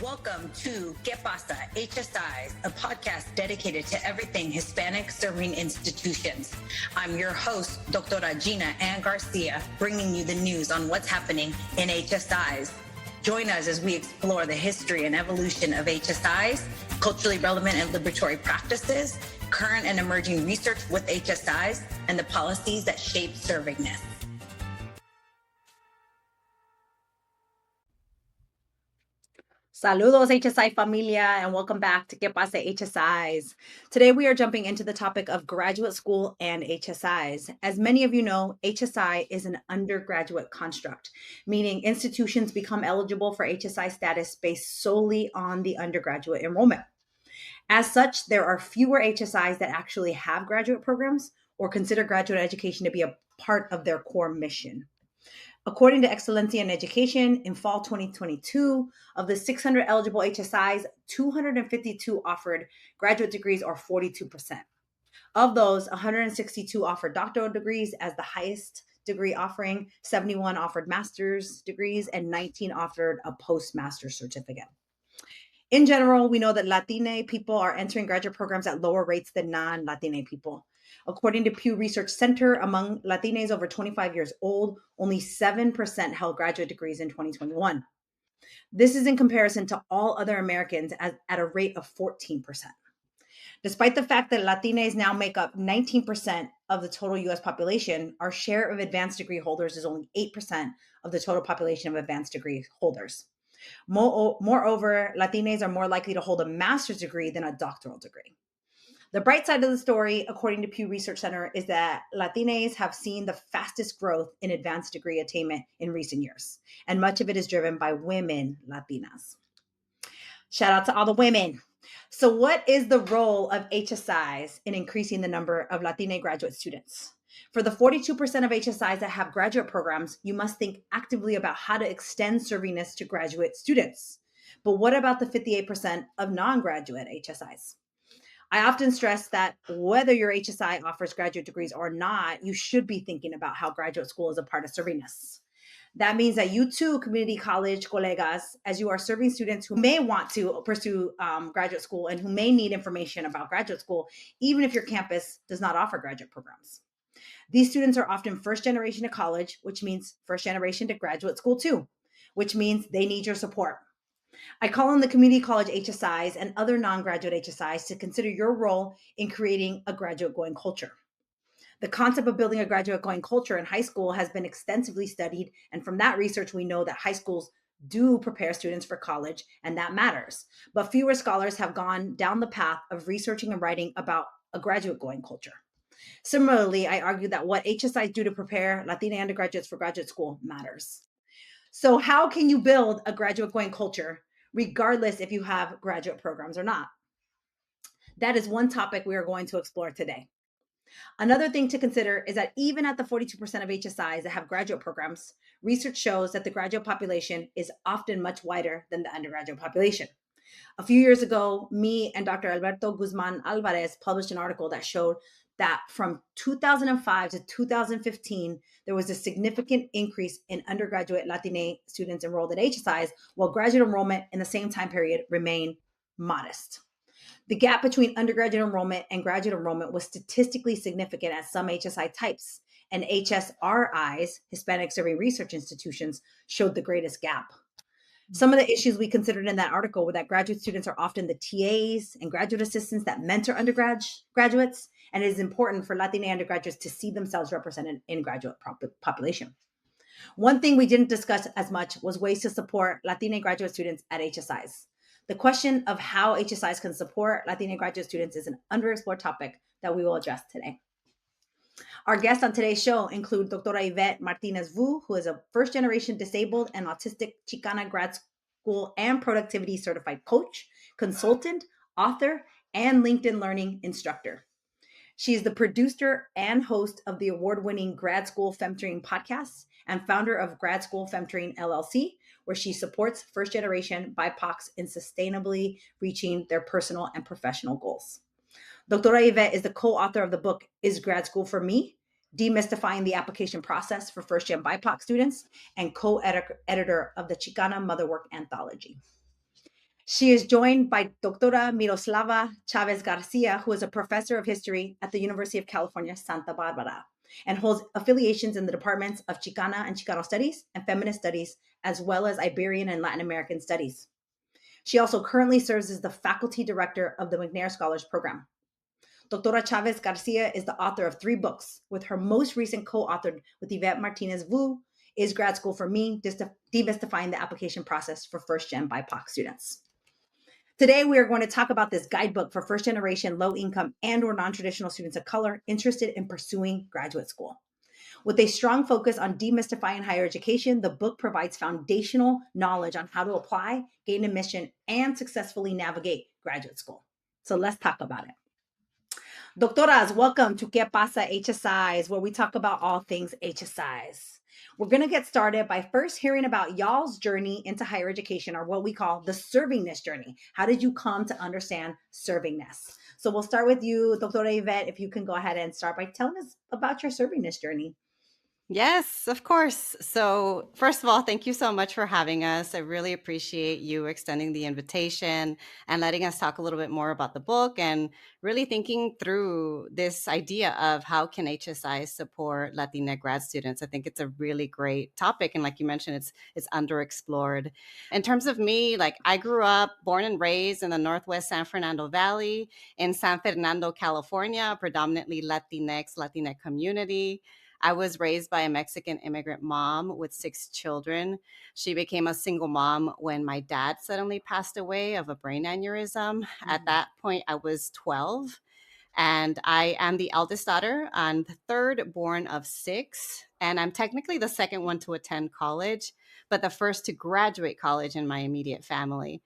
Welcome to ¿Qué pasa? HSIs, a podcast dedicated to everything Hispanic serving institutions. I'm your host, Doctora Gina Ann Garcia, bringing you the news on what's happening in HSIs. Join us as we explore the history and evolution of HSIs, culturally relevant and liberatory practices, current and emerging research with HSIs, and the policies that shape servingness. Saludos, HSI familia, and welcome back to ¿Qué pasa? HSIs. Today, we are jumping into the topic of graduate school and HSIs. As many of you know, HSI is an undergraduate construct, meaning institutions become eligible for HSI status based solely on the undergraduate enrollment. As such, there are fewer HSIs that actually have graduate programs or consider graduate education to be a part of their core mission. According to Excelencia in Education, in fall 2022, of the 600 eligible HSIs, 252 offered graduate degrees, or 42%. Of those, 162 offered doctoral degrees as the highest degree offering, 71 offered master's degrees, and 19 offered a postmaster's certificate. In general, we know that Latina people are entering graduate programs at lower rates than non-Latina people. According to Pew Research Center, among Latinas over 25 years old, only 7% held graduate degrees in 2021. This is in comparison to all other Americans at a rate of 14%. Despite the fact that Latinas now make up 19% of the total U.S. population, our share of advanced degree holders is only 8% of the total population of advanced degree holders. Moreover, Latinas are more likely to hold a master's degree than a doctoral degree. The bright side of the story, according to Pew Research Center, is that Latinas have seen the fastest growth in advanced degree attainment in recent years, and much of it is driven by women Latinas. Shout out to all the women. So what is the role of HSIs in increasing the number of Latina graduate students? For the 42% of HSIs that have graduate programs, you must think actively about how to extend servingness to graduate students. But what about the 58% of non-graduate HSIs? I often stress that whether your HSI offers graduate degrees or not, you should be thinking about how graduate school is a part of servingness. That means that you too, community college colegas, as you are serving students who may want to pursue graduate school and who may need information about graduate school, even if your campus does not offer graduate programs. These students are often first generation to college, which means first generation to graduate school too, which means they need your support. I call on the community college HSIs and other non-graduate HSIs to consider your role in creating a graduate-going culture. The concept of building a graduate-going culture in high school has been extensively studied, and from that research, we know that high schools do prepare students for college, and that matters. But fewer scholars have gone down the path of researching and writing about a graduate-going culture. Similarly, I argue that what HSIs do to prepare Latina undergraduates for graduate school matters. So how can you build a graduate-going culture, regardless if you have graduate programs or not? That is one topic we are going to explore today. Another thing to consider is that even at the 42% of HSIs that have graduate programs, research shows that the graduate population is often much wider than the undergraduate population. A few years ago, me and Dr. Alberto Guzman Alvarez published an article that showed that from 2005 to 2015, there was a significant increase in undergraduate Latina students enrolled at HSIs, while graduate enrollment in the same time period remained modest. The gap between undergraduate enrollment and graduate enrollment was statistically significant at some HSI types, and HSRIs, Hispanic Serving Research Institutions, showed the greatest gap. Some of the issues we considered in that article were that graduate students are often the TAs and graduate assistants that mentor undergraduates, and it is important for Latina undergraduates to see themselves represented in graduate population. One thing we didn't discuss as much was ways to support Latina graduate students at HSIs. The question of how HSIs can support Latina graduate students is an underexplored topic that we will address today. Our guests on today's show include Doctora Yvette Martínez-Vu, who is a first-generation disabled and autistic Chicana grad school and productivity certified coach, consultant, author, and LinkedIn Learning instructor. She is the producer and host of the award-winning Grad School Femtoring podcast and founder of Grad School Femtoring LLC, where she supports first-generation BIPOCs in sustainably reaching their personal and professional goals. Doctora Yvette is the co-author of the book, Is Grad School For Me? Demystifying the Application Process for First-Gen BIPOC Students, and co-editor of the Chicana Motherwork Anthology. She is joined by Doctora Miroslava Chávez-García, who is a professor of history at the University of California, Santa Barbara, and holds affiliations in the departments of Chicana and Chicano Studies and Feminist Studies, as well as Iberian and Latin American Studies. She also currently serves as the faculty director of the McNair Scholars Program. Doctora Chávez-García is the author of 3 books, with her most recent co-authored with Yvette Martínez-Vu is Grad School For Me, Demystifying the Application Process for First-Gen BIPOC Students. Today, we are going to talk about this guidebook for first-generation, low-income, and or non-traditional students of color interested in pursuing graduate school. With a strong focus on demystifying higher education, the book provides foundational knowledge on how to apply, gain admission, and successfully navigate graduate school. So let's talk about it. Doctoras, welcome to ¿Qué pasa HSIs, where we talk about all things HSIs. We're going to get started by first hearing about y'all's journey into higher education, or what we call the servingness journey. How did you come to understand servingness? So we'll start with you, Doctora Yvette, if you can go ahead and start by telling us about your servingness journey. Yes, of course. So, first of all, thank you so much for having us. I really appreciate you extending the invitation and letting us talk a little bit more about the book and really thinking through this idea of how can HSI support Latina grad students. I think it's a really great topic, and like you mentioned, it's underexplored. In terms of me, like I grew up, born and raised in the Northwest San Fernando Valley in San Fernando, California, predominantly Latinx community. I was raised by a Mexican immigrant mom with 6 children. She became a single mom when my dad suddenly passed away of a brain aneurysm. At that point, I was 12. And I am the eldest daughter. I'm the third born of 6. And I'm technically the second one to attend college, but the first to graduate college in my immediate family.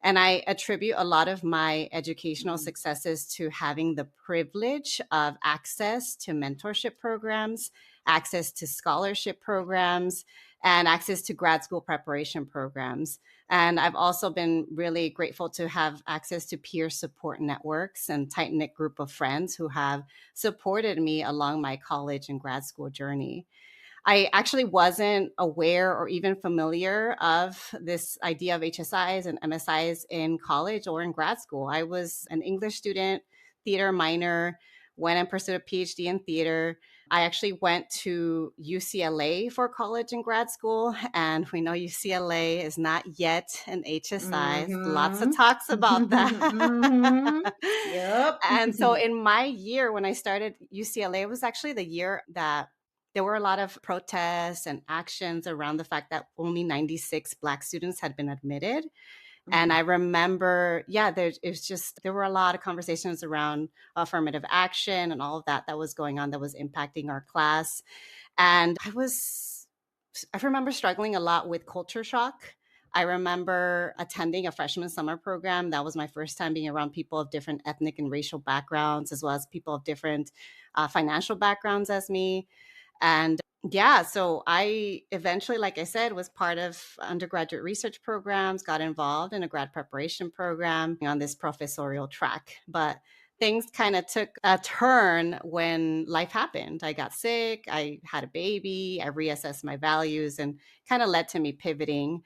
And I attribute a lot of my educational successes to having the privilege of access to mentorship programs, access to scholarship programs, and access to grad school preparation programs. And I've also been really grateful to have access to peer support networks and tight-knit group of friends who have supported me along my college and grad school journey. I actually wasn't aware or even familiar of this idea of HSIs and MSIs in college or in grad school. I was an English student, theater minor, went and pursued a PhD in theater. I actually went to UCLA for college and grad school, and we know UCLA is not yet an HSI. Lots of talks about that. Yep. And so in my year, when I started UCLA, it was actually the year that there were a lot of protests and actions around the fact that only 96 Black students had been admitted. And I remember, there were a lot of conversations around affirmative action and all of that was going on that was impacting our class. And I remember struggling a lot with culture shock. I remember attending a freshman summer program. That was my first time being around people of different ethnic and racial backgrounds, as well as people of different financial backgrounds as me. And so I eventually, like I said, was part of undergraduate research programs, got involved in a grad preparation program on this professorial track. But things kind of took a turn when life happened. I got sick, I had a baby, I reassessed my values, and kind of led to me pivoting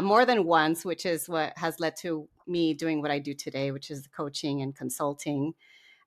more than once, which is what has led to me doing what I do today, which is coaching and consulting.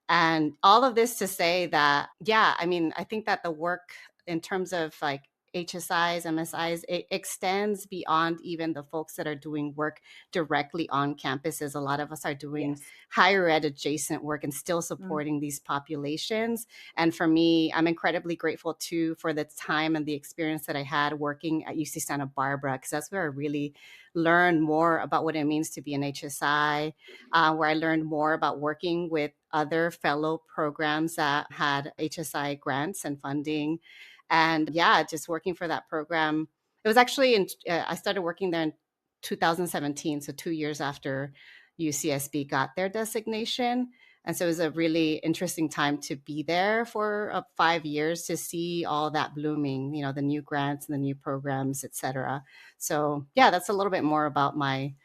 And all of this to say that, I think that the work in terms of like HSIs, MSIs, it extends beyond even the folks that are doing work directly on campuses. A lot of us are doing higher ed adjacent work and still supporting these populations. And for me, I'm incredibly grateful too for the time and the experience that I had working at UC Santa Barbara, because that's where I really learned more about what it means to be an HSI, where I learned more about working with other fellow programs that had HSI grants and funding. And just working for that program. It was actually I started working there in 2017, so 2 years after UCSB got their designation. And so it was a really interesting time to be there for 5 years to see all that blooming, the new grants and the new programs, et cetera. So that's a little bit more about my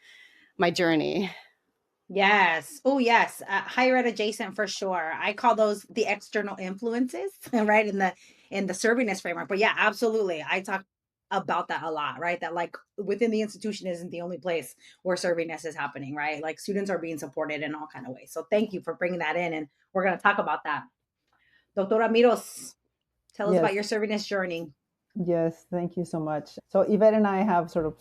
journey. Yes. Oh, yes. Higher ed adjacent for sure. I call those the external influences, right? In the servingness framework. But yeah, absolutely. I talk about that a lot, right? That like within the institution isn't the only place where servingness is happening, right? Like students are being supported in all kind of ways. So thank you for bringing that in, and we're going to talk about that. Doctora Miros, tell us about Yes, your servingness journey. yes, thank you so much. So Yvette and I have sort of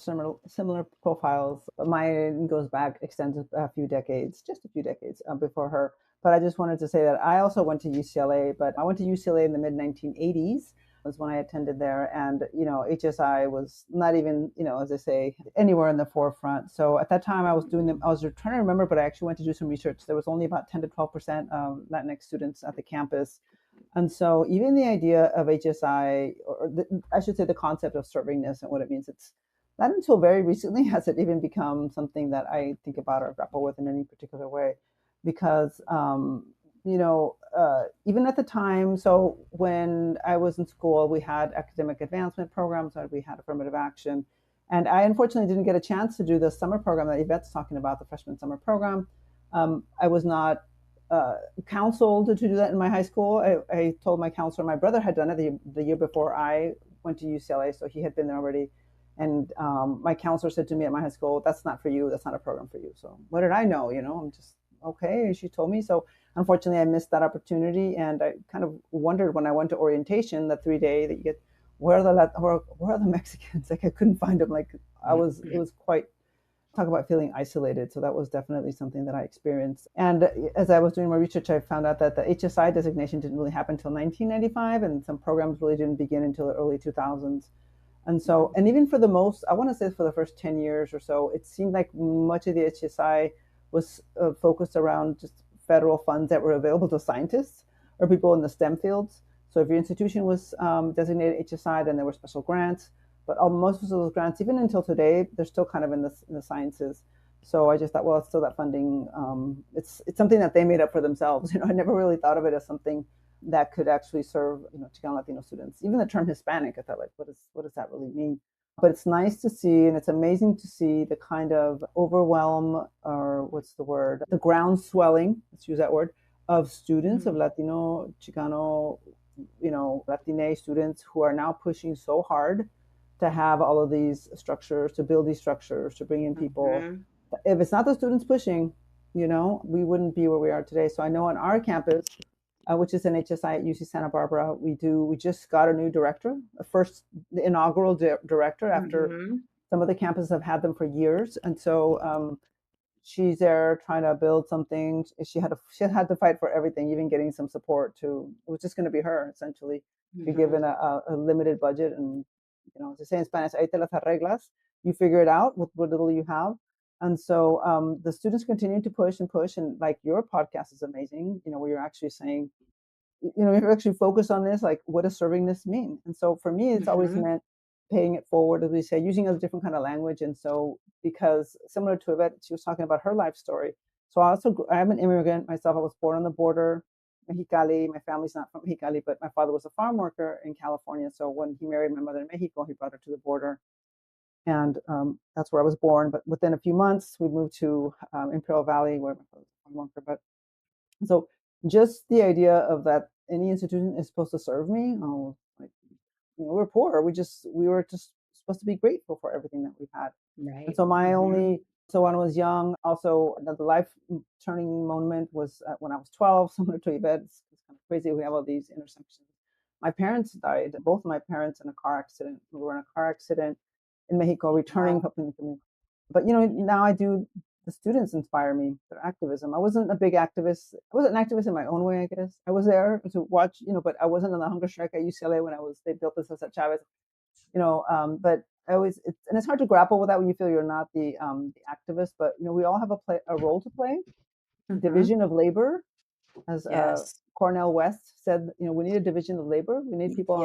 similar profiles. Mine goes back extends a few decades, just a few decades before her. But I just wanted to say that I also went to UCLA, but I went to UCLA in the mid 1980s was when I attended there, and HSI was not even as I say anywhere in the forefront. So at that time, I was doing them. I was trying to remember, but I actually went to do some research. There was only about 10 to 12% Latinx students at the campus. And so even the idea of HSI, I should say the concept of servingness and what it means, it's not until very recently has it even become something that I think about or grapple with in any particular way. Because, even at the time, so when I was in school, we had academic advancement programs, we had affirmative action. And I unfortunately didn't get a chance to do the summer program that Yvette's talking about, the freshman summer program. I was not counseled to do that in my high school. I told my counselor, my brother had done it the year before I went to UCLA, so he had been there already. And my counselor said to me at my high school, "That's not for you. That's not a program for you." So what did I know? I'm just okay. And she told me. So unfortunately, I missed that opportunity, and I kind of wondered when I went to orientation, the 3 day that you get, where are the Mexicans? Like I couldn't find them. Like it was quite talk about feeling isolated. So that was definitely something that I experienced. And as I was doing my research, I found out that the HSI designation didn't really happen until 1995, and some programs really didn't begin until the early 2000s. And so, and even for the most, I want to say for the first 10 years or so, it seemed like much of the HSI was focused around just federal funds that were available to scientists or people in the STEM fields. So if your institution was designated HSI, then there were special grants. But most of those grants, even until today, they're still kind of in the sciences. So I just thought, well, it's still that funding. It's something that they made up for themselves. I never really thought of it as something that could actually serve Chicano Latino students. Even the term Hispanic, I thought, like, what does that really mean? But it's nice to see, and it's amazing to see the kind of overwhelm, or what's the word, the ground swelling, let's use that word, of students, of Latino, Chicano, Latine students who are now pushing so hard to have all of these structures, to build these structures, to bring in people. If it's not the students pushing, we wouldn't be where we are today. So I know on our campus, which is an HSI at UC Santa Barbara, we just got a new director, the inaugural director after some of the campuses have had them for years. And so she's there trying to build something. She had to fight for everything, even getting some support to, it was just going to be her essentially. You're given a limited budget, and as they say in Spanish, ahí te las arreglas. You figure it out with what little you have. And so the students continue to push and push. And like your podcast is amazing, where you're actually saying, you're actually focused on this, like what does servingness mean? And so for me, it's always meant paying it forward, as we say, using a different kind of language. And so because similar to Yvette, she was talking about her life story. So I am an immigrant myself. I was born on the border, Mexicali. My family's not from Mexicali, but my father was a farm worker in California. So when he married my mother in Mexico, he brought her to the border. And that's where I was born. But within a few months, we moved to Imperial Valley, where my father was a farm worker. But so just the idea of that any institution is supposed to serve me. Oh, like, we're poor. We were just supposed to be grateful for everything that we've had. Right. And so so when I was young, also the life turning moment was when I was 12. Similar to Yvette, it's kind of crazy. We have all these intersections. My parents died, both of my parents, in a car accident. We were in a car accident in Mexico, returning. Wow. But now the students inspire me, their activism. I wasn't a big activist. I was an activist in my own way, I guess. I was there to watch, but I wasn't on the hunger strike at UCLA when they built this at Chavez, but it's hard to grapple with that when you feel you're not the activist, but we all have a role to play. Division of labor, as Cornel West said, we need a division of labor. We need people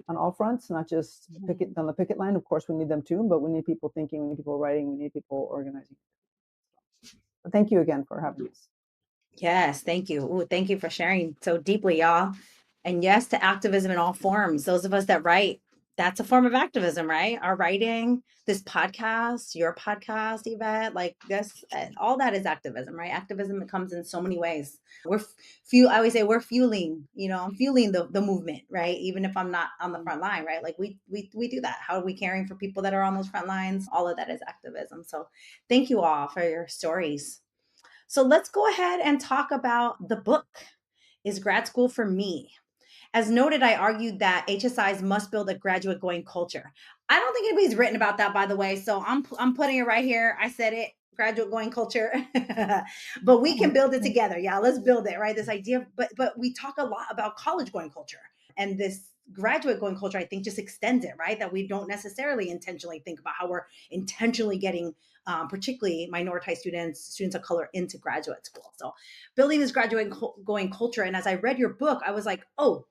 on all fronts, not just on the picket line. Of course, we need them too, but we need people thinking, we need people writing, we need people organizing. But thank you again for having us. Yes, thank you. Ooh, thank you for sharing so deeply, y'all. And yes to activism in all forms. Those of us that write, That's a form of activism, right? Our writing, this podcast, your podcast, Yvette, like this, all that is activism, right? Activism, it comes in so many ways. I always say we're fueling, I'm fueling the movement, right? Even if I'm not on the front line, right? Like we do that. How are we caring for people that are on those front lines? All of that is activism. So thank you all for your stories. So let's go ahead and talk about the book, Is Grad School for Me? As noted, I argued that HSIs must build a graduate going culture. I don't think anybody's written about that, by the way. So I'm putting it right here. I said it, graduate going culture, but we can build it together. Yeah, let's build it, right? This idea, but we talk a lot about college going culture, and this graduate going culture, I think, just extends it, right? That we don't necessarily intentionally think about how we're intentionally getting, particularly minoritized students of color, into graduate school. So building this graduate going culture. And as I read your book, I was like, oh,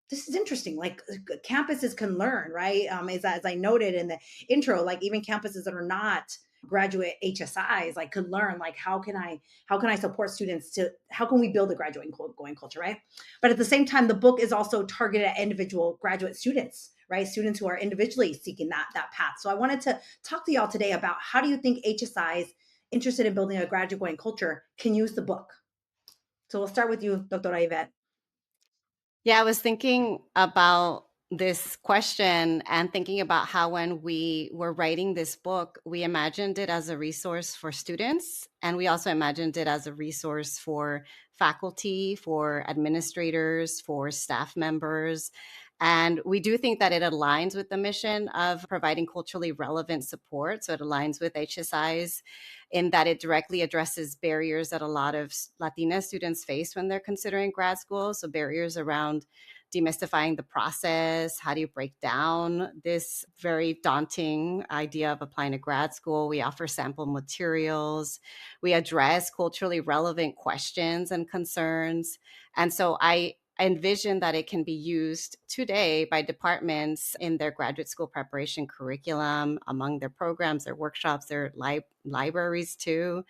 this is interesting. Like campuses can learn, right? As I noted in the intro, like even campuses that are not graduate HSIs, like could learn, like how can I support students how can we build a graduate going culture, right? But at the same time, the book is also targeted at individual graduate students, right? Students who are individually seeking that path. So I wanted to talk to y'all today about how do you think HSIs interested in building a graduate going culture can use the book? So we'll start with you, Dr. Yvette. Yeah, I was thinking about this question and thinking about how when we were writing this book, we imagined it as a resource for students, and we also imagined it as a resource for faculty, for administrators, for staff members. And we do think that it aligns with the mission of providing culturally relevant support. So it aligns with HSIs in that it directly addresses barriers that a lot of Latina students face when they're considering grad school. So barriers around demystifying the process. How do you break down this very daunting idea of applying to grad school? We offer sample materials. We address culturally relevant questions and concerns. And so I envision that it can be used today by departments in their graduate school preparation curriculum, among their programs, their workshops, their libraries too.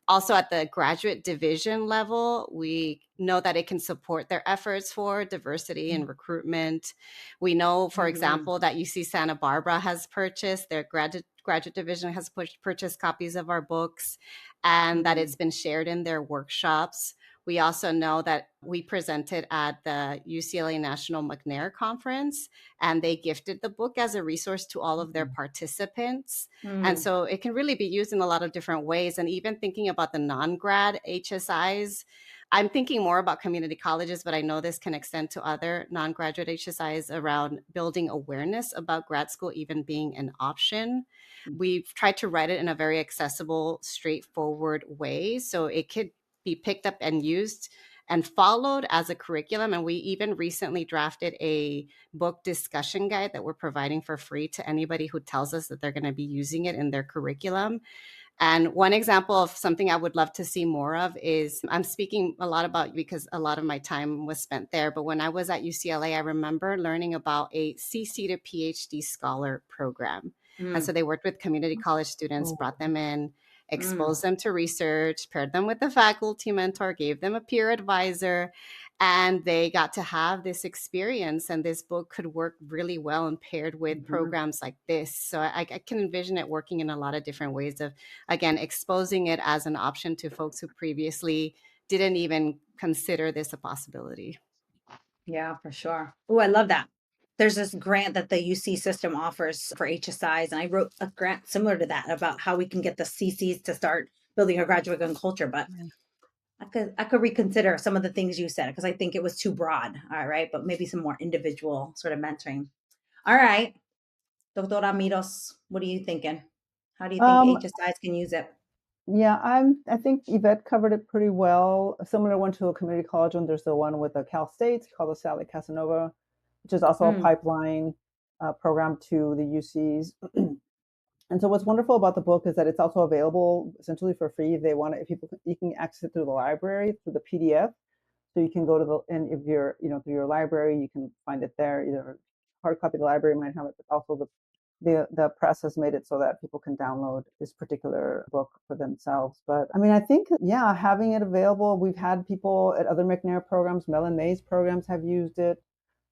Also at the graduate division level, we know that it can support their efforts for diversity and recruitment. We know, for example, that UC Santa Barbara has purchased, their graduate division has purchased copies of our books, and that it's been shared in their workshops. We also know that we presented at the UCLA National McNair Conference, and they gifted the book as a resource to all of their participants. And so it can really be used in a lot of different ways. And even thinking about the non-grad HSIs, I'm thinking more about community colleges, but I know this can extend to other non-graduate HSIs around building awareness about grad school even being an option. We've tried to write it in a very accessible, straightforward way, so it could be picked up and used and followed as a curriculum. And we even recently drafted a book discussion guide that we're providing for free to anybody who tells us that they're going to be using it in their curriculum. And one example of something I would love to see more of is, I'm speaking a lot about because a lot of my time was spent there, but when I was at UCLA, I remember learning about a CC to PhD scholar program. And so they worked with community college students, brought them in, exposed them to research, paired them with a faculty mentor, gave them a peer advisor, and they got to have this experience. And this book could work really well and paired with programs like this. So I can envision it working in a lot of different ways of, again, exposing it as an option to folks who previously didn't even consider this a possibility. Yeah, for sure. Oh, I love that. There's this grant that the UC system offers for HSIs, and I wrote a grant similar to that about how we can get the CCs to start building a graduate gun culture. But I could reconsider some of the things you said because I think it was too broad. All right, but maybe some more individual sort of mentoring. All right, Doctora Miros, what are you thinking? How do you think HSIs can use it? Yeah, I think Yvette covered it pretty well. A similar one to a community college one. There's the one with the Cal State called the Sally Casanova, which is also a pipeline program to the UCs. And so what's wonderful about the book is that it's also available essentially for free. If they want it, if people, you can access it through the library, through the PDF. So you can go to and if you're, through your library, you can find it there. Either hard copy of the library might have it, but also the press has made it so that people can download this particular book for themselves. But I mean, I think, yeah, having it available, we've had people at other McNair programs, Mellon Mays programs have used it.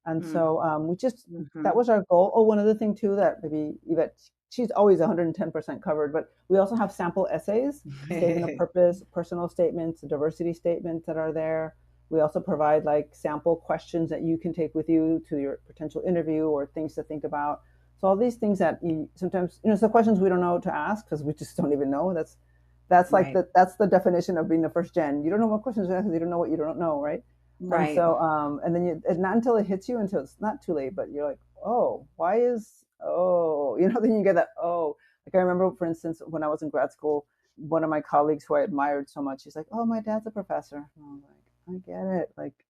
And Mm. so we just, Mhm. that was our goal. Oh, one other thing too, that maybe Yvette, she's always 110% covered, but we also have sample essays, statement of purpose, personal statements, diversity statements that are there. We also provide like sample questions that you can take with you to your potential interview or things to think about. So all these things that you sometimes, so questions we don't know to ask because we just don't even know. That's like Right. that's the definition of being a first gen. You don't know what questions to ask because you don't know what you don't know, right? And Right. so, and then not until it hits you, until it's not too late, but you're like, oh, then you get that, oh, like I remember, for instance, when I was in grad school, one of my colleagues who I admired so much, she's like, oh, my dad's a professor. And I'm like, I get it. Like,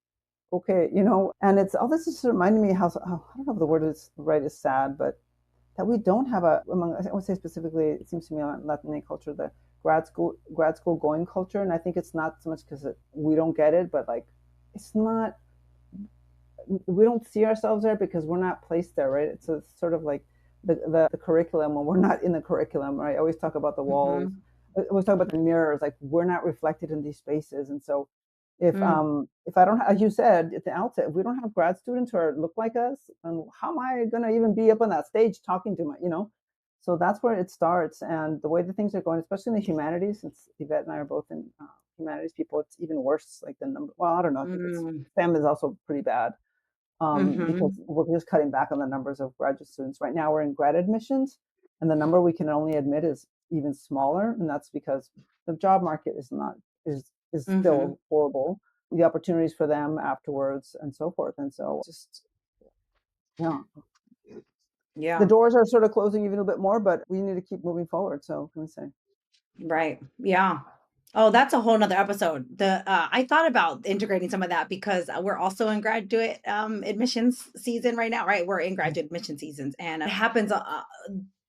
okay, and it's all this is reminding me how, I don't know if the word is right is sad, but that we don't have I would say specifically, it seems to me in Latin culture, the grad school going culture. And I think it's not so much because we don't get it, but like, it's not, we don't see ourselves there because we're not placed there, right? It's sort of like the curriculum when we're not in the curriculum, right? I always talk about the walls. Mhm. I always talk about the mirrors, like we're not reflected in these spaces. And so Mm. if I don't, as you said at the outset, if we don't have grad students who look like us, then how am I going to even be up on that stage talking to So that's where it starts. And the way the things are going, especially in the humanities, since Yvette and I are both in humanities people, it's even worse. Like the number, well, I don't know. I think it's Mm. STEM is also pretty bad because Mhm. we're just cutting back on the numbers of graduate students. Right now, we're in grad admissions, and the number we can only admit is even smaller, and that's because the job market is Mhm. still horrible. The opportunities for them afterwards, and so forth, and so just yeah, the Yeah. doors are sort of closing even a bit more, but we need to keep moving forward. So, can we say? Right. Yeah. Oh, that's a whole nother episode. I thought about integrating some of that because we're also in graduate admissions season right now, right? We're in graduate admission seasons, and it happens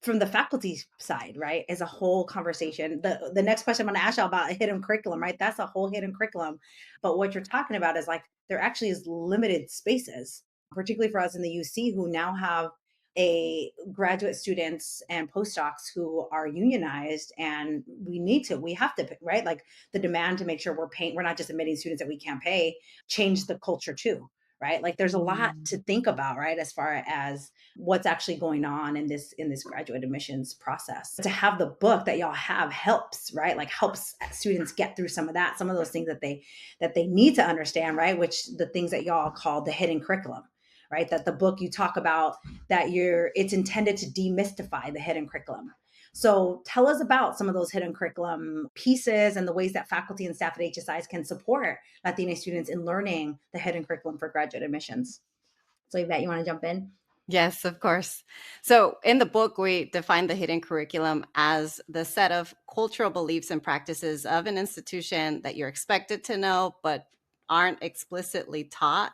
from the faculty side, right? Is a whole conversation. The next question I'm going to ask you about a hidden curriculum, right? That's a whole hidden curriculum. But what you're talking about is like there actually is limited spaces, particularly for us in the UC who now have a graduate students and postdocs who are unionized, and we have to, right? Like the demand to make sure we're not just admitting students that we can't pay, change the culture too, right? Like there's a lot to think about, right? As far as what's actually going on in this graduate admissions process. To have the book that y'all have helps, right? Like helps students get through some of those things that they need to understand, right? Which the things that y'all call the hidden curriculum, right? That the book you talk about that it's intended to demystify the hidden curriculum. So tell us about some of those hidden curriculum pieces and the ways that faculty and staff at HSIs can support Latina students in learning the hidden curriculum for graduate admissions. So Yvette, you want to jump in? Yes, of course. So in the book, we define the hidden curriculum as the set of cultural beliefs and practices of an institution that you're expected to know, but aren't explicitly taught.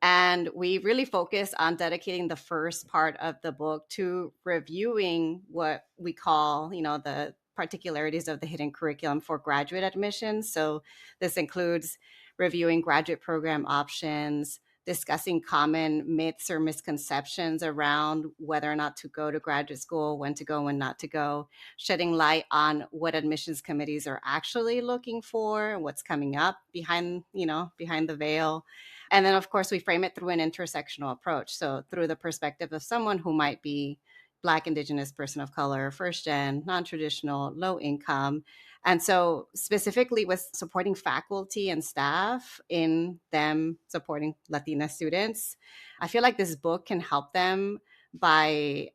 And we really focus on dedicating the first part of the book to reviewing what we call, the particularities of the hidden curriculum for graduate admissions. So this includes reviewing graduate program options, discussing common myths or misconceptions around whether or not to go to graduate school, when to go, when not to go, shedding light on what admissions committees are actually looking for, what's coming up behind the veil. And then, of course, we frame it through an intersectional approach. So through the perspective of someone who might be Black, Indigenous, person of color, first gen, non-traditional, low income. And so specifically with supporting faculty and staff in them supporting Latina students, I feel like this book can help them by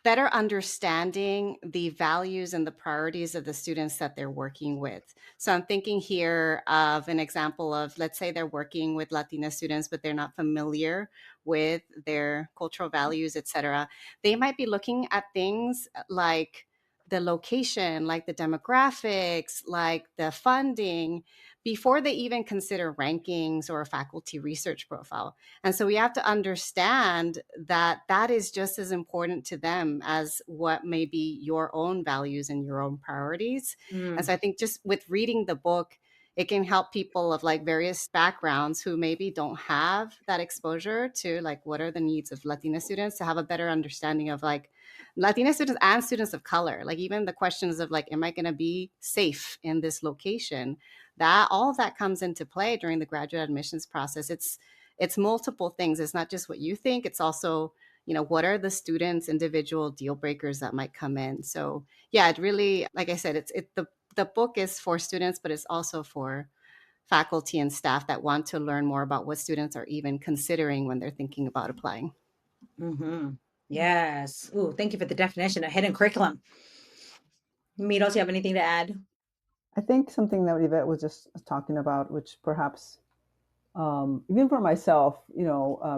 better understanding the values and the priorities of the students that they're working with. So I'm thinking here of an example of, let's say they're working with Latina students, but they're not familiar with their cultural values, et cetera. They might be looking at things like the location, like the demographics, like the funding, before they even consider rankings or a faculty research profile. And so we have to understand that that is just as important to them as what may be your own values and your own priorities. And so I think just with reading the book, it can help people of like various backgrounds who maybe don't have that exposure to like what are the needs of Latina students, to have a better understanding of like Latina students and students of color, like even the questions of like, am I going to be safe in this location? That all of that comes into play during the graduate admissions process. it's multiple things. It's not just what you think. It's also, what are the students' individual deal breakers that might come in? So yeah, it really, like I said, the book is for students, but it's also for faculty and staff that want to learn more about what students are even considering when they're thinking about applying. Mm-hmm. Yes. Ooh, thank you for the definition of hidden curriculum. Miros, you have anything to add? I think something that Yvette was just talking about, which perhaps even for myself,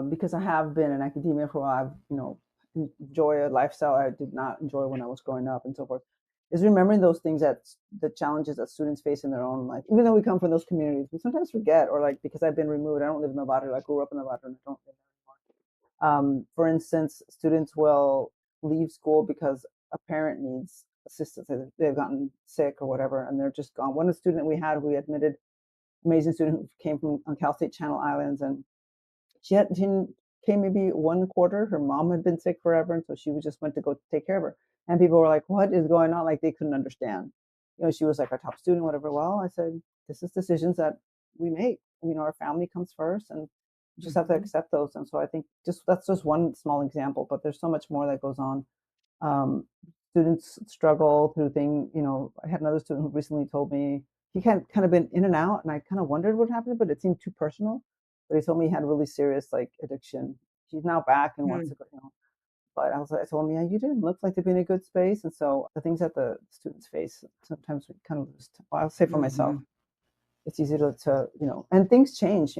because I have been in academia for a while, I've, enjoy a lifestyle I did not enjoy when I was growing up and so forth, is remembering those things, that the challenges that students face in their own life. Even though we come from those communities, we sometimes forget, or like, because I've been removed, I don't live in the barrio, I grew up in the barrio and I don't live there anymore. For instance, students will leave school because a parent needs assistance. They've gotten sick or whatever, and they're just gone. One student we had, we admitted, amazing student who came from on Cal State Channel Islands, and she came maybe one quarter. Her mom had been sick forever, and so she just went to go take care of her. And people were like, "What is going on?" Like they couldn't understand. She was like our top student, whatever. Well, I said, "This is decisions that we make. Our family comes first, and you just have to accept those." And so I think that's just one small example, but there's so much more that goes on. Students struggle through things. I had another student who recently told me he kind of been in and out, and I kind of wondered what happened, but it seemed too personal. But he told me he had really serious addiction. He's now back and wants to go. But I told him, yeah, you didn't look like to be in a good space. And so the things that the students face, sometimes we kind of lose. Well, I'll say for myself, it's easy to and things change.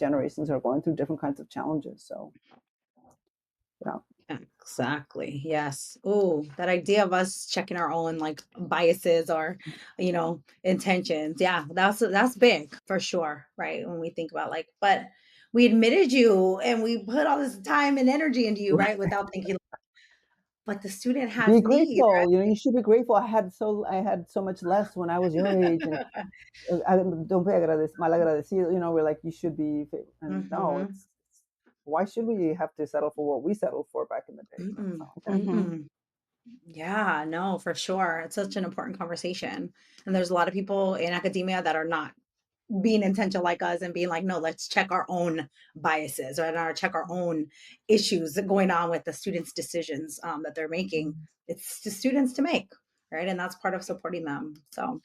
Generations are going through different kinds of challenges. So yeah. Exactly. Yes. Oh, that idea of us checking our own biases or, intentions. Yeah, that's big for sure, right? When we think about but we admitted you and we put all this time and energy into you, right? Without thinking, but the student has Be needs, grateful. You should be grateful. I had so much less when I was your age, and don't be malagradecido. We're like, you should be, and no, Mhm. it's why should we have to settle for what we settled for back in the day? It's Mm-mm. not like that. Mm-mm. Yeah, no, for sure. It's such an important conversation. And there's a lot of people in academia that are not being intentional like us and being like, no, let's check our own biases or check our own issues going on with the students' decisions that they're making. It's the students to make, right? And that's part of supporting them. So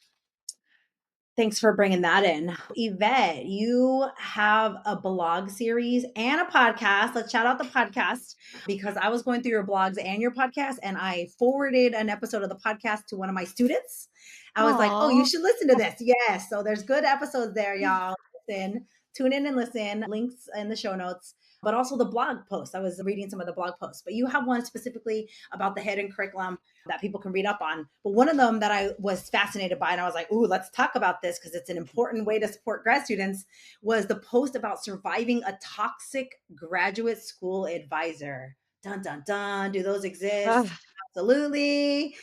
thanks for bringing that in. Yvette, you have a blog series and a podcast. Let's shout out the podcast because I was going through your blogs and your podcast and I forwarded an episode of the podcast to one of my students. I was like, oh, you should listen to this. Yes. So there's good episodes there, y'all. Listen, tune in and listen. Links in the show notes, but also the blog post. I was reading some of the blog posts, but you have one specifically about the hidden curriculum that people can read up on. But one of them that I was fascinated by, and I was like, ooh, let's talk about this because it's an important way to support grad students, was the post about surviving a toxic graduate school advisor. Dun, dun, dun. Do those exist? Absolutely.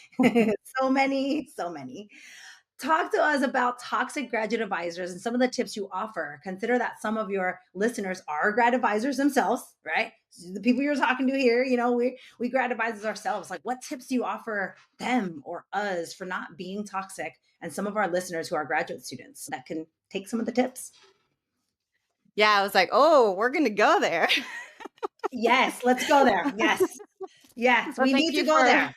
So many, so many. Talk to us about toxic graduate advisors and some of the tips you offer. Consider that some of your listeners are grad advisors themselves, right? The people you're talking to here, we grad advisors ourselves. Like, what tips do you offer them or us for not being toxic? And some of our listeners who are graduate students that can take some of the tips. Yeah, I was like, oh, we're going to go there. Yes, let's go there. Yes. Yes, Well, we need to go there.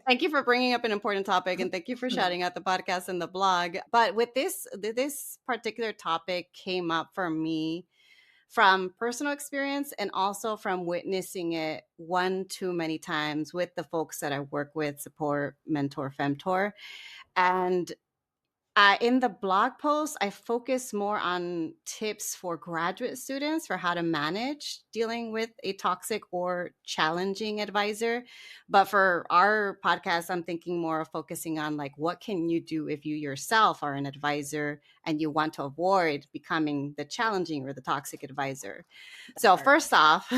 Thank you for bringing up an important topic, and thank you for shouting out the podcast and the blog. But with this particular topic came up for me from personal experience and also from witnessing it one too many times with the folks that I work with, support, mentor, femtor. And in the blog post, I focus more on tips for graduate students for how to manage dealing with a toxic or challenging advisor. But for our podcast, I'm thinking more of focusing on what can you do if you yourself are an advisor and you want to avoid becoming the challenging or the toxic advisor. So first off,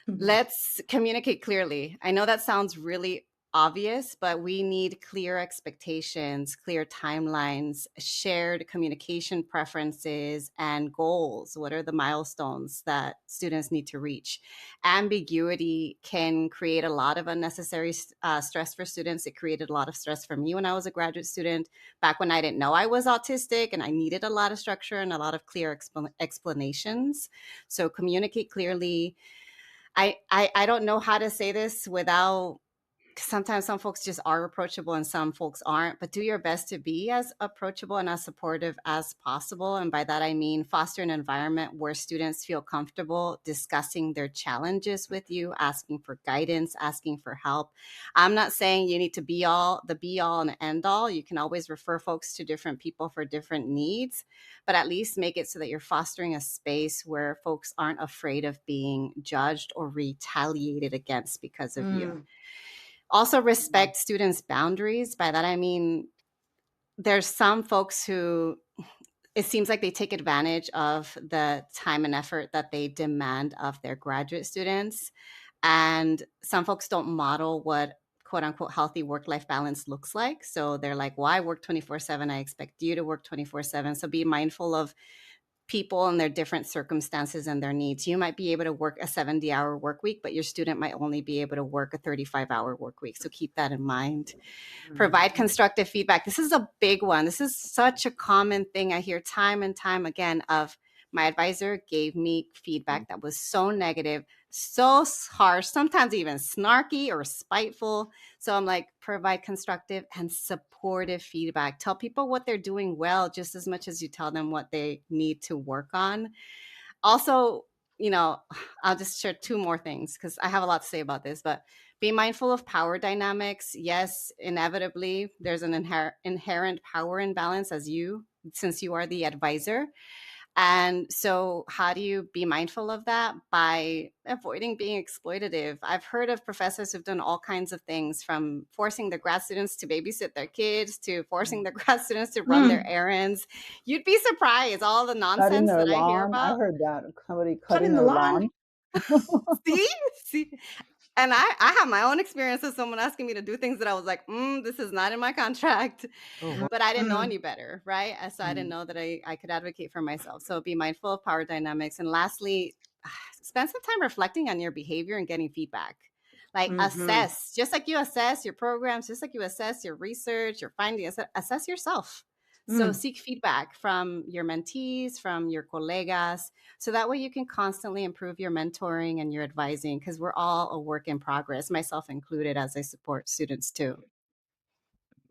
let's communicate clearly. I know that sounds really obvious, but we need clear expectations, clear timelines, shared communication preferences, and goals. What are the milestones that students need to reach? Ambiguity can create a lot of unnecessary stress for students. It created a lot of stress for me when I was a graduate student, back when I didn't know I was autistic and I needed a lot of structure and a lot of clear explanations. So communicate clearly. I don't know how to say this without, sometimes some folks just are approachable and some folks aren't, but do your best to be as approachable and as supportive as possible. And by that, I mean foster an environment where students feel comfortable discussing their challenges with you, asking for guidance, asking for help. I'm not saying you need to be the be all and end all. You can always refer folks to different people for different needs, but at least make it so that you're fostering a space where folks aren't afraid of being judged or retaliated against because of you. Also respect students' boundaries. By that, I mean, there's some folks who it seems like they take advantage of the time and effort that they demand of their graduate students. And some folks don't model what quote unquote healthy work-life balance looks like. So they're like, well, I work 24/7. I expect you to work 24/7. So be mindful of people and their different circumstances and their needs. You might be able to work a 70-hour work week, but your student might only be able to work a 35-hour work week. So keep that in mind. Provide constructive feedback. This is a big one. This is such a common thing I hear time and time again of, my advisor gave me feedback that was so negative, so harsh, sometimes even snarky or spiteful. So I'm like, provide constructive and supportive feedback. Tell people what they're doing well, just as much as you tell them what they need to work on. Also, I'll just share two more things because I have a lot to say about this, but be mindful of power dynamics. Yes, inevitably, there's an inherent power imbalance since you are the advisor. And so how do you be mindful of that? By avoiding being exploitative. I've heard of professors who've done all kinds of things, from forcing the grad students to babysit their kids to forcing the grad students to run their errands. You'd be surprised all the Cutting nonsense their that I hear lawn. I about. heard that. Somebody Cutting cutting the their lawn. lawn. See? And I have my own experience of someone asking me to do things that I was like, this is not in my contract. Oh, But I didn't know any better, right? And so I didn't Mm. know that I could advocate for myself. So be mindful of power dynamics. And lastly, spend some time reflecting on your behavior and getting feedback. Like assess, just like you assess your programs, just like you assess your research, your findings, assess yourself. So seek feedback from your mentees, from your colegas, so that way you can constantly improve your mentoring and your advising, because we're all a work in progress, myself included, as I support students too.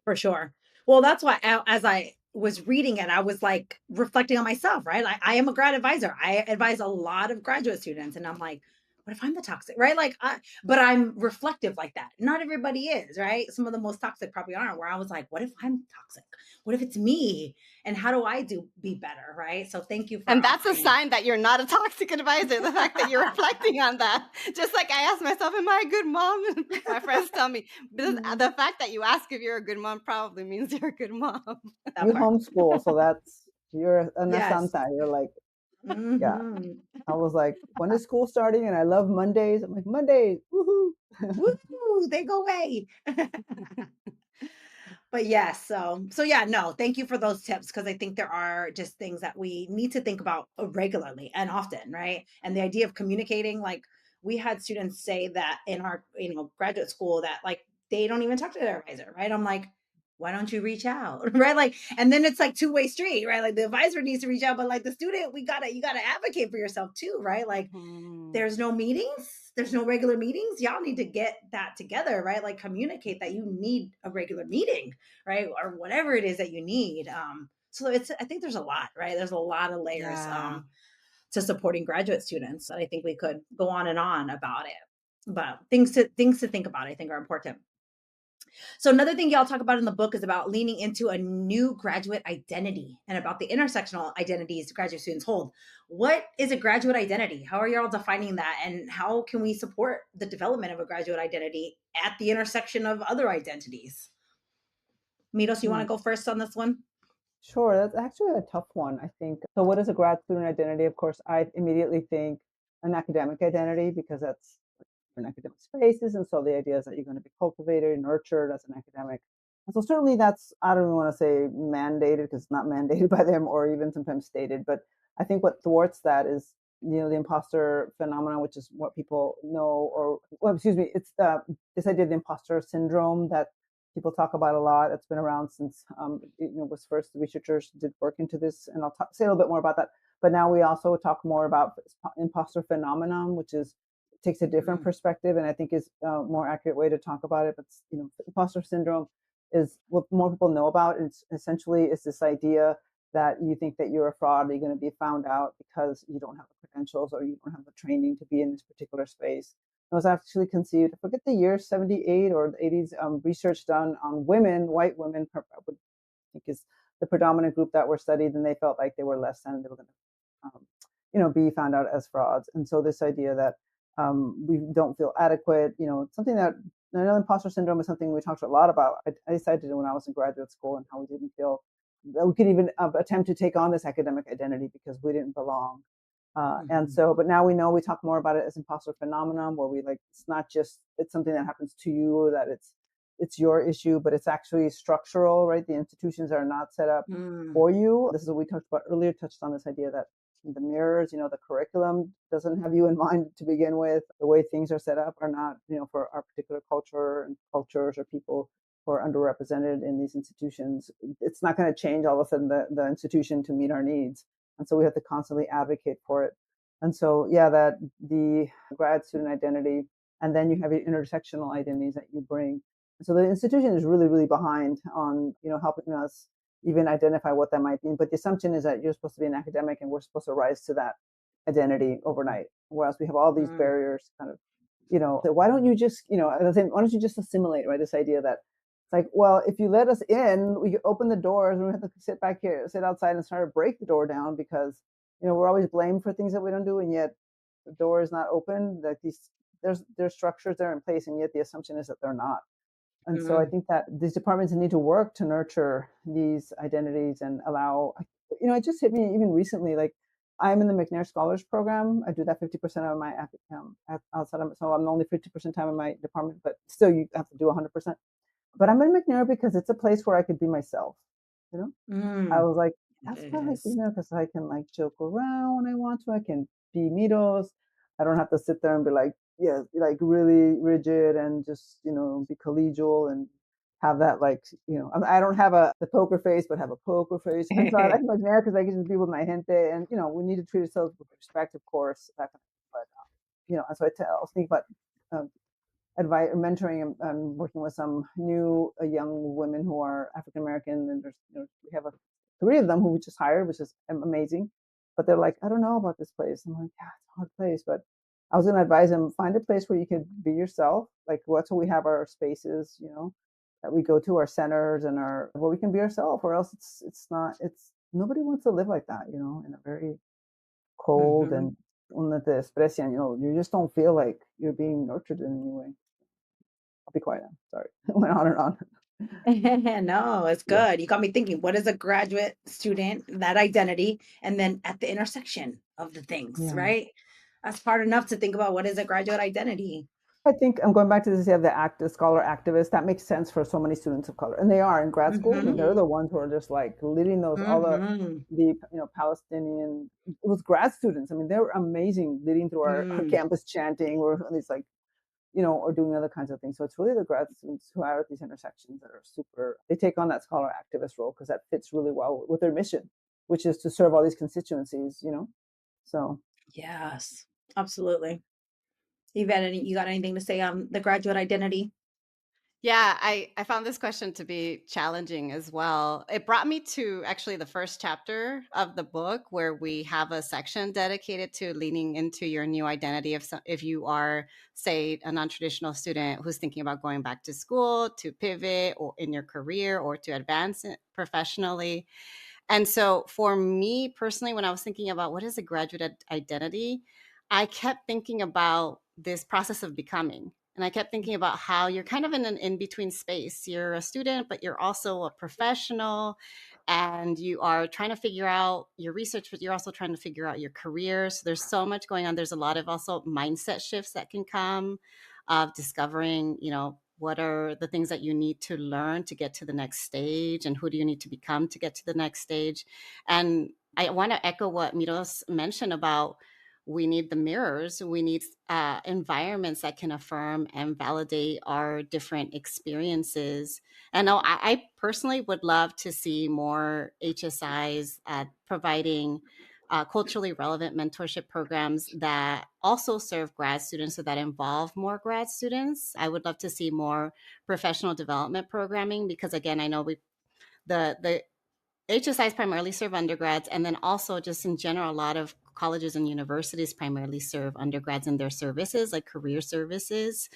For sure. Well, that's why as I was reading it, I was like reflecting on myself, right? I am a grad advisor. I advise a lot of graduate students, and I'm like, what if I'm the toxic, right? But I'm reflective like that. Not everybody is, right? Some of the most toxic probably aren't. Where I was like, what if I'm toxic? What if it's me? And how do I be better, right? So thank you for. And that's a sign that you're not a toxic advisor, the fact that you're reflecting on that. Just like I ask myself, am I a good mom? And my friends tell me, the fact that you ask if you're a good mom probably means you're a good mom. You homeschool, so you're a Yes. santa. You're like, yeah. I was like, when is school starting? And I love Mondays. I'm like, Mondays, woohoo. Woo, they go away. But yes, so yeah, no, thank you for those tips, because I think there are just things that we need to think about regularly and often, right? And the idea of communicating, like we had students say that in our graduate school that like they don't even talk to their advisor, right? I'm like, why don't you reach out, right? Like, and then it's like two-way street, right? Like the advisor needs to reach out, but like the student, you gotta advocate for yourself too, right? Like there's no meetings, there's no regular meetings. Y'all need to get that together, right? Like communicate that you need a regular meeting, right? Or whatever it is that you need. So I think there's a lot, right? There's a lot of layers to supporting graduate students that I think we could go on and on about it. But things to think about, I think, are important. So another thing y'all talk about in the book is about leaning into a new graduate identity and about the intersectional identities graduate students hold. What is a graduate identity? How are y'all defining that? And how can we support the development of a graduate identity at the intersection of other identities? Miros, you want to go first on this one? Sure, that's actually a tough one, I think. So what is a grad student identity? Of course, I immediately think an academic identity, because that's different academic spaces. And so the idea is that you're going to be cultivated, nurtured as an academic. And so certainly that's, I don't even want to say mandated because it's not mandated by them or even sometimes stated, but I think what thwarts that is, the imposter phenomenon, which is what people know, or, well, excuse me, it's this idea of the imposter syndrome that people talk about a lot. It's been around since, was first the researchers did work into this, and I'll say a little bit more about that. But now we also talk more about imposter phenomenon, which is takes a different perspective, and I think is a more accurate way to talk about it. But imposter syndrome is what more people know about. It's essentially it's this idea that you think that you're a fraud, or you're going to be found out because you don't have the credentials or you don't have the training to be in this particular space. It was actually conceived, I forget the year, 78 or the 80s, research done on women, white women, I would think is the predominant group that were studied, and they felt like they were less than, they were going to, be found out as frauds. And so this idea that we don't feel adequate, something that, I know imposter syndrome is something we talked a lot about. I decided to do when I was in graduate school, and how we didn't feel that we could even attempt to take on this academic identity because we didn't belong. And so, but now we know, we talk more about it as imposter phenomenon, where we it's not just, it's something that happens to you, or that it's your issue, but it's actually structural, right? The institutions are not set up for you. This is what we talked about earlier, touched on this idea that the mirrors, the curriculum doesn't have you in mind to begin with. The way things are set up are not, for our particular culture and cultures or people who are underrepresented in these institutions. It's not going to change all of a sudden the institution to meet our needs. And so we have to constantly advocate for it. And so, that the grad student identity, and then you have your intersectional identities that you bring. So the institution is really, really behind on, helping us even identify what that might be. But the assumption is that you're supposed to be an academic and we're supposed to rise to that identity overnight. Whereas we have all these barriers kind of, so why don't you just, why don't you just assimilate, right? This idea that it's like, well, if you let us in, we open the doors and we have to sit back here, sit outside and start to break the door down because, we're always blamed for things that we don't do. And yet the door is not open. Like there's structures that are in place. And yet the assumption is that they're not. And so I think that these departments need to work to nurture these identities and allow, it just hit me even recently, like I'm in the McNair Scholars Program. I do that 50% of my outside of, so I'm only 50% time in my department, but still you have to do 100%. But I'm in McNair because it's a place where I could be myself, I was like, that's why I like being there, because I can joke around when I want to. I can be Miros. I don't have to sit there and be really rigid and just, be collegial and have that I don't have the poker face, but have a poker face. And so I like McNair because I can just be with my gente, and we need to treat ourselves with respect, of course. That kind of thing. But and so I was thinking about advice, mentoring, and working with some new young women who are African American, and there's we have 3 of them who we just hired, which is amazing. But they're like, I don't know about this place. I'm like, yeah, it's a hard place, but I was going to advise them, find a place where you could be yourself. Like that's where we have our spaces, that we go to, our centers and where we can be ourselves, or else it's nobody wants to live like that, in a very cold and donde te desprecian, you just don't feel like you're being nurtured in any way. I'll be quiet now. Sorry. I went on and on. No, it's good. You got me thinking, what is a graduate student, that identity, and then at the intersection of the things, right? That's hard enough to think about what is a graduate identity. I think I'm going back to this, the scholar activist. That makes sense for so many students of color, and they are in grad school. I mean, they're the ones who are just leading those all the Palestinian. It was grad students. I mean, they were amazing, leading through our campus chanting, or at least or doing other kinds of things. So it's really the grad students who are at these intersections that are they take on that scholar activist role because that fits really well with their mission, which is to serve all these constituencies. So yes, absolutely. Yvette, you got anything to say on the graduate identity? Yeah, I found this question to be challenging as well. It brought me to actually the first chapter of the book, where we have a section dedicated to leaning into your new identity. If you are, say, a non-traditional student who's thinking about going back to school, to pivot or in your career, or to advance professionally. And so for me personally, when I was thinking about what is a graduate identity, I kept thinking about this process of becoming. And I kept thinking about how you're kind of in an in-between space. You're a student, but you're also a professional. and you are trying to figure out your research, but you're also trying to figure out your career. So there's so much going on. There's a lot of also mindset shifts that can come of discovering, what are the things that you need to learn to get to the next stage, and who do you need to become to get to the next stage. And I want to echo what Miros mentioned about we need the mirrors. We need environments that can affirm and validate our different experiences. And I personally would love to see more HSIs providing culturally relevant mentorship programs that also serve grad students, so that involve more grad students. I would love to see more professional development programming, because again, I know the HSIs primarily serve undergrads, and then also just in general, a lot of colleges and universities primarily serve undergrads in their services, like career services.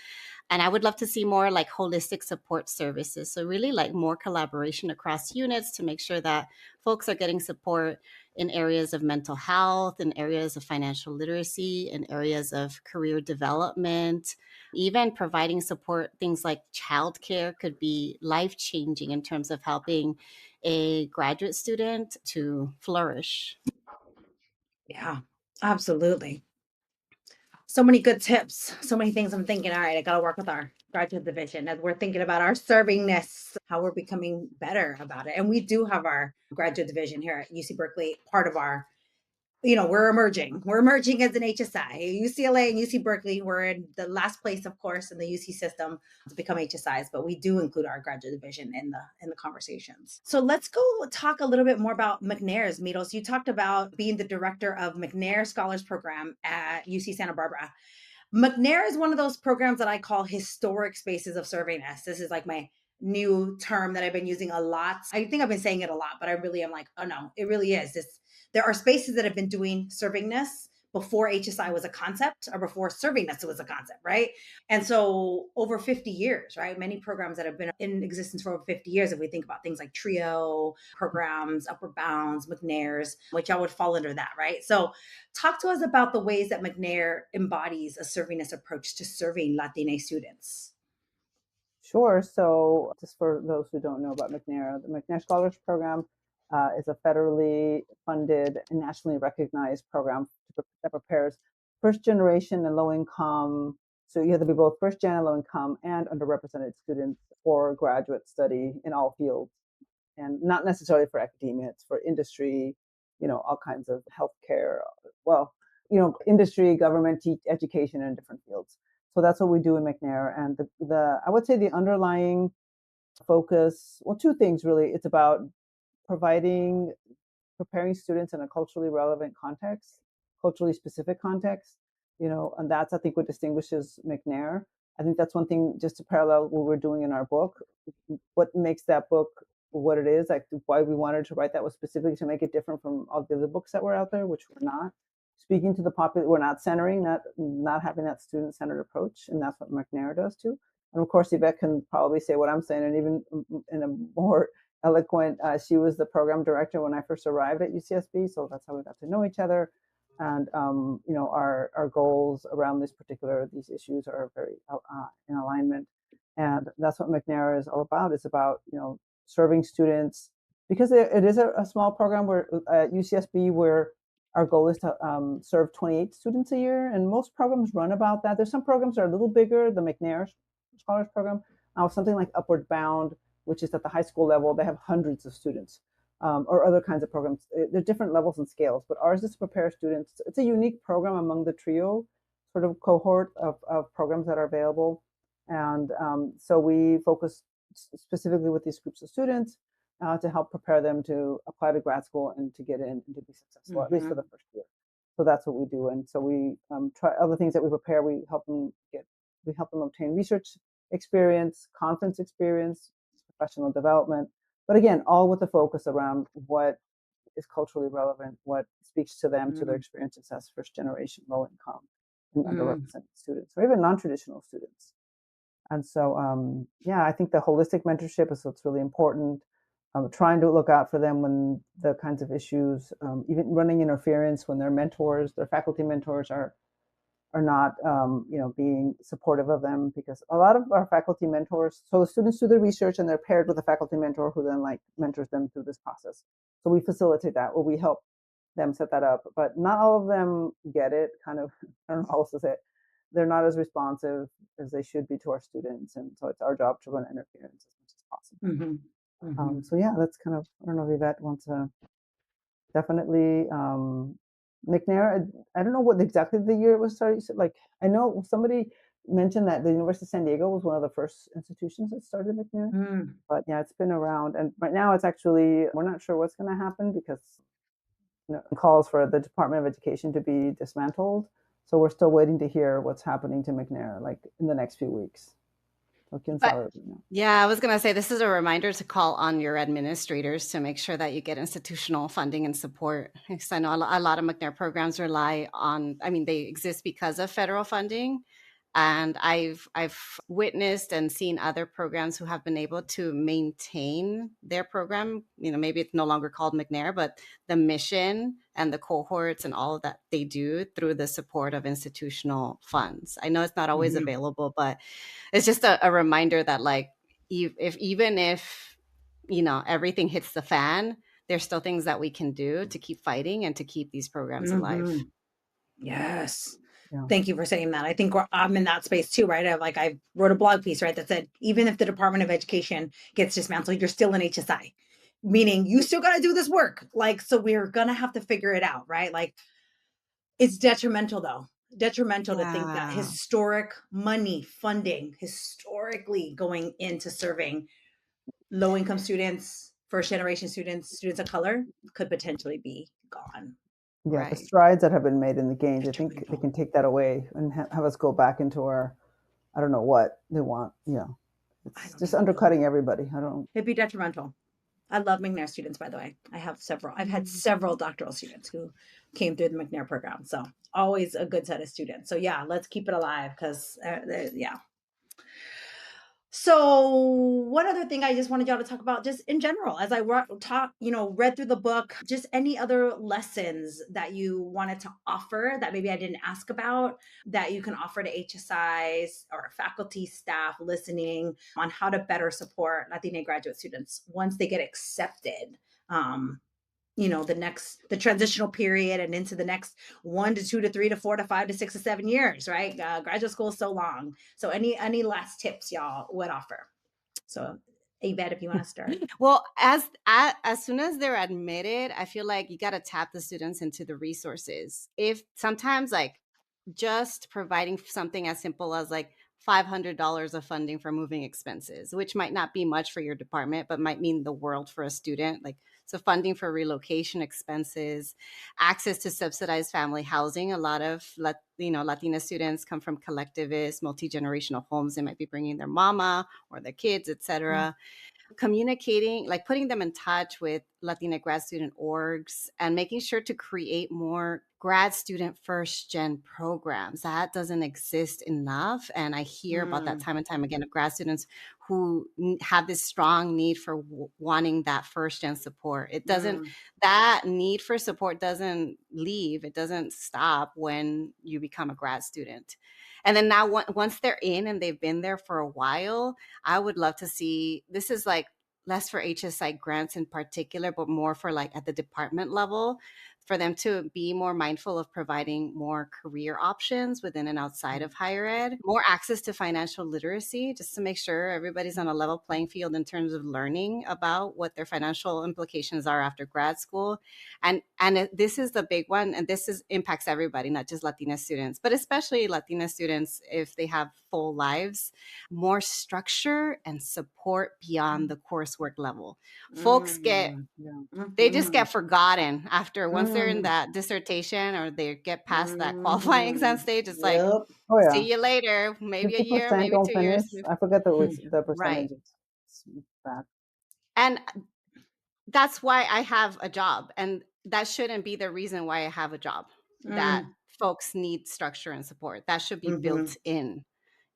And I would love to see more like holistic support services. So really like more collaboration across units to make sure that folks are getting support in areas of mental health, in areas of financial literacy, in areas of career development, even providing support. Things like childcare could be life-changing in terms of helping a graduate student to flourish. Yeah, absolutely. So many good tips, so many things I'm thinking, all right, I got to work with our graduate division as we're thinking about our servingness, how we're becoming better about it. And we do have our graduate division here at UC Berkeley, part of our, we're emerging. We're emerging as an HSI. UCLA and UC Berkeley, we're in the last place, of course, in the UC system to become HSIs, but we do include our graduate division in the conversations. So let's go talk a little bit more about McNair's. Miros, you talked about being the director of McNair Scholars Program at UC Santa Barbara. McNair is one of those programs that I call historic spaces of servingness. This is like my new term that I've been using a lot. I think I've been saying it a lot, but I really am like, oh no, it really is. There are spaces that have been doing servingness before HSI was a concept, or before servingness was a concept, right? And so over 50 years, right? Many programs that have been in existence for over 50 years, if we think about things like TRIO programs, Upward Bounds, McNair's, which I would fall under that, right? So talk to us about the ways that McNair embodies a servingness approach to serving Latina students. Sure. So just for those who don't know about McNair, the McNair Scholars Program is a federally funded and nationally recognized program that prepares first generation and low income. So you have to be both first gen and low income and underrepresented students for graduate study in all fields, and not necessarily for academia. It's for industry, all kinds of healthcare, industry, government, education in different fields. So that's what we do in McNair. And the I would say the underlying focus, well, two things really. It's about preparing students in a culturally relevant context, culturally specific context, and that's, I think, what distinguishes McNair. I think that's one thing, just to parallel what we're doing in our book. What makes that book what it is, like why we wanted to write that was specifically to make it different from all the other books that were out there, which were not speaking to the popular. We're not centering, not having that student-centered approach, and that's what McNair does too. And of course, Yvette can probably say what I'm saying, and even in a more eloquent. She was the program director when I first arrived at UCSB, so that's how we got to know each other. And our goals around these issues are very in alignment. And that's what McNair is all about. It's about serving students, because it is a small program where at UCSB, where our goal is to serve 28 students a year, and most programs run about that. There's some programs that are a little bigger. The McNair Scholars Program, something like Upward Bound, which is at the high school level, they have hundreds of students, or other kinds of programs. There are different levels and scales, but ours is to prepare students. It's a unique program among the TRIO sort of cohort of programs that are available. And so we focus specifically with these groups of students to help prepare them to apply to grad school and to get in and to be successful, at least for the first year. So that's what we do. And so we try other things that we prepare. We help them obtain research experience, conference experience, professional development. But again, all with the focus around what is culturally relevant, what speaks to them, to their experiences as first generation, low income, and underrepresented students, or even non-traditional students. And so, I think the holistic mentorship is what's really important. Trying to look out for them when the kinds of issues, even running interference when their faculty mentors are are not, being supportive of them, because a lot of our faculty mentors, so the students do the research and they're paired with a faculty mentor who then mentors them through this process. So we facilitate that, or we help them set that up, but not all of them get it. Kind of, I don't know how else to say it. They're not as responsive as they should be to our students, and so it's our job to run interference as much as possible. So yeah, that's kind of, I don't know if Yvette wants to definitely McNair. I don't know what exactly the year it was started. Like, I know somebody mentioned that the University of San Diego was one of the first institutions that started McNair, but yeah, it's been around, and right now it's actually, we're not sure what's going to happen, because calls for the Department of Education to be dismantled. So we're still waiting to hear what's happening to McNair, like in the next few weeks. Yeah, I was going to say, this is a reminder to call on your administrators to make sure that you get institutional funding and support. Because I know a lot of McNair programs rely on, they exist because of federal funding. And I've witnessed and seen other programs who have been able to maintain their program. Maybe it's no longer called McNair, but the mission and the cohorts and all of that they do through the support of institutional funds. I know it's not always available, but it's just a reminder that, like, even if everything hits the fan, there's still things that we can do to keep fighting and to keep these programs alive. Yes. Yeah. Thank you for saying that. I think I'm in that space too, right? I wrote a blog piece, right, that said, even if the Department of Education gets dismantled, you're still an HSI, meaning you still got to do this work. So we're going to have to figure it out, right? It's detrimental though. Detrimental to think that historic money funding historically going into serving low-income students, first-generation students, students of color could potentially be gone. Yeah, the strides that have been made in the gains, I think they can take that away and have us go back into our, I don't know what they want. It's just undercutting everybody. It'd be detrimental. I love McNair students, by the way. I've had several doctoral students who came through the McNair program. So always a good set of students. So yeah, let's keep it alive, because yeah. So one other thing I just wanted y'all to talk about, just in general, as I read through the book, just any other lessons that you wanted to offer that maybe I didn't ask about, that you can offer to HSIs or faculty, staff listening, on how to better support Latina graduate students once they get accepted. The transitional period and into the next 1 to 2 to 3 to 4 to 5 to 6 to 7 years, right? Graduate school is so long. So any last tips y'all would offer? So Yvette, if you want to start. Well, as soon as they're admitted, I feel like you got to tap the students into the resources. If sometimes, like, just providing something as simple as like $500 of funding for moving expenses, which might not be much for your department, but might mean the world for a student. So funding for relocation expenses, access to subsidized family housing. A lot of Latina students come from collectivist, multi-generational homes. They might be bringing their mama or their kids, etc. Communicating, like putting them in touch with Latina grad student orgs, and making sure to create more grad student first-gen programs. That doesn't exist enough. And I hear about that time and time again, of grad students who have this strong need for wanting that first-gen support. It doesn't, that need for support doesn't leave. It doesn't stop when you become a grad student. And then now once they're in and they've been there for a while, I would love to see, this is like less for HSI grants in particular, but more for like at the department level, for them to be more mindful of providing more career options within and outside of higher ed, more access to financial literacy, just to make sure everybody's on a level playing field in terms of learning about what their financial implications are after grad school. And this is the big one, and impacts everybody, not just Latina students, but especially Latina students if they have full lives, more structure and support beyond the coursework level. Folks they just get forgotten after once they're in that dissertation or they get past that qualifying exam stage. It's like, see you later, maybe a year, maybe 2 years. I forget the percentage. Right. And that's why I have a job. And that shouldn't be the reason why I have a job, that folks need structure and support. That should be built in,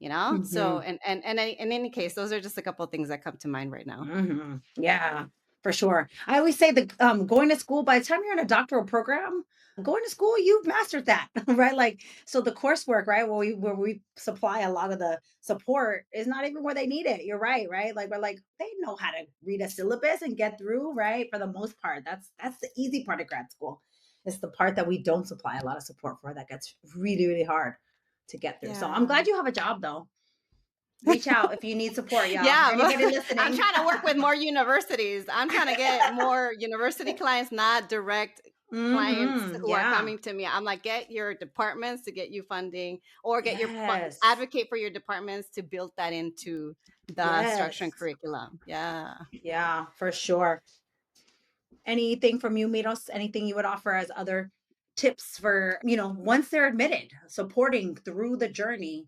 So, and in any case, those are just a couple of things that come to mind right now. Yeah. For sure. I always say that going to school, by the time you're in a doctoral program, going to school, you've mastered that, right? Like, so the coursework, right, where we supply a lot of the support is not even where they need it. You're right, right? Like we're like they know how to read a syllabus and get through, right? For the most part, that's the easy part of grad school. It's the part that we don't supply a lot of support for that gets really, really hard to get through. So I'm Yeah. glad you have a job though. Reach out if you need support, y'all. Yeah, Anybody I'm listening? trying to work with more universities. I'm trying to get more university clients, not direct clients who are Yeah. coming to me. I'm like, get your departments to get you funding, or get your Yes. advocate for your departments to build that into the structure and Yes. curriculum. Yeah. Yeah, for sure. Anything from you, Miros? Anything you would offer as other tips for, once they're admitted, supporting through the journey?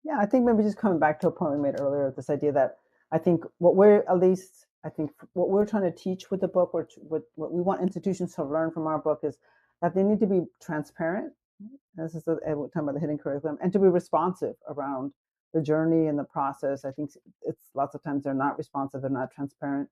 Yeah, I think maybe just coming back to a point we made earlier, this idea that I think what we're at least, I think what we're trying to teach with the book, or what we want institutions to learn from our book is that they need to be transparent. This is we're talking about the hidden curriculum, and to be responsive around the journey and the process. I think it's lots of times they're not responsive, they're not transparent.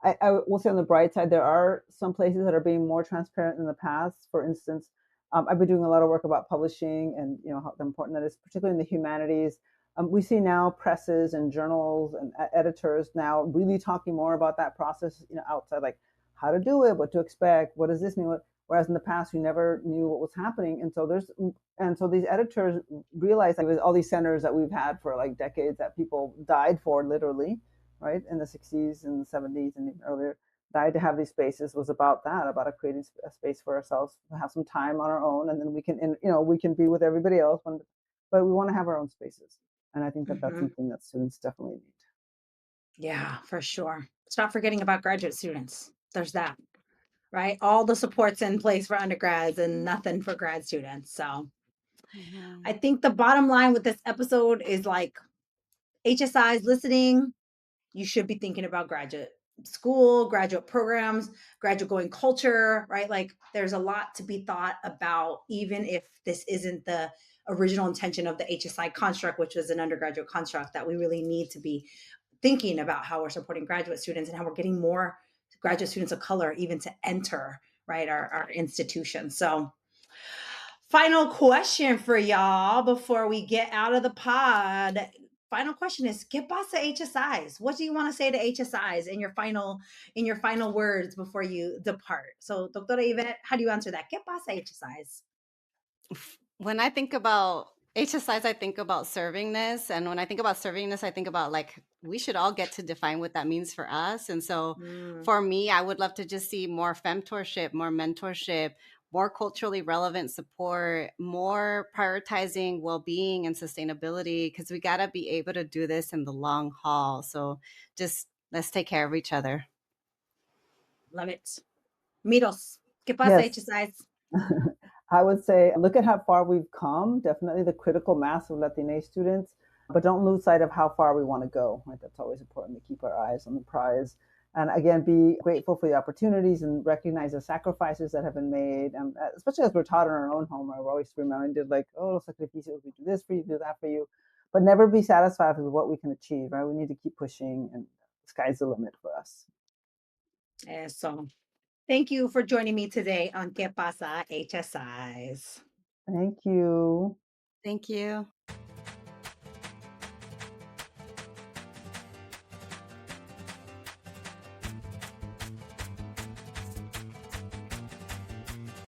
I will say on the bright side, there are some places that are being more transparent in the past. For instance, I've been doing a lot of work about publishing and how important that is, particularly in the humanities. We see now presses and journals and editors now really talking more about that process, outside, like how to do it, what to expect, what does this mean, whereas in the past you never knew what was happening. And so these editors realize, like, with all these centers that we've had for like decades that people died for, literally, right, in the 60s and the 70s and even earlier, died to have these spaces, was about that, about creating a space for ourselves to have some time on our own, and then we can, we can be with everybody else, but we want to have our own spaces. And I think that that's Hmm. something that students definitely need. Yeah, for sure. Stop forgetting about graduate students. There's that, right? All the supports in place for undergrads and nothing for grad students. So Mhm. I think the bottom line with this episode is like HSIs listening, you should be thinking about graduate school, graduate programs, graduate going culture, right? Like there's a lot to be thought about, even if this isn't the original intention of the HSI construct, which is an undergraduate construct, that we really need to be thinking about how we're supporting graduate students and how we're getting more graduate students of color even to enter, right, our institution. So final question for y'all before we get out of the pod. Final question is, ¿Qué pasa HSIs? What do you want to say to HSIs in your final words before you depart? So, Doctora Yvette, how do you answer that? ¿Qué pasa HSIs? When I think about HSIs, I think about servingness. And when I think about servingness, I think about, like, we should all get to define what that means for us. And so for me, I would love to just see more femtorship, more mentorship, more culturally relevant support, more prioritizing well-being and sustainability, because we got to be able to do this in the long haul. So just let's take care of each other. Love it. Miros, ¿qué pasa Yes. HSIs? I would say look at how far we've come, definitely the critical mass of Latina students, but don't lose sight of how far we want to go. Right? That's always important, to keep our eyes on the prize. And again, be grateful for the opportunities and recognize the sacrifices that have been made. And especially as we're taught in our own home, we're always reminded, like, oh, los sacrificios, we do this for you, do that for you. But never be satisfied with what we can achieve, right? We need to keep pushing, and the sky's the limit for us. Eso. Thank you for joining me today on ¿Qué pasa HSIs? Thank you. Thank you.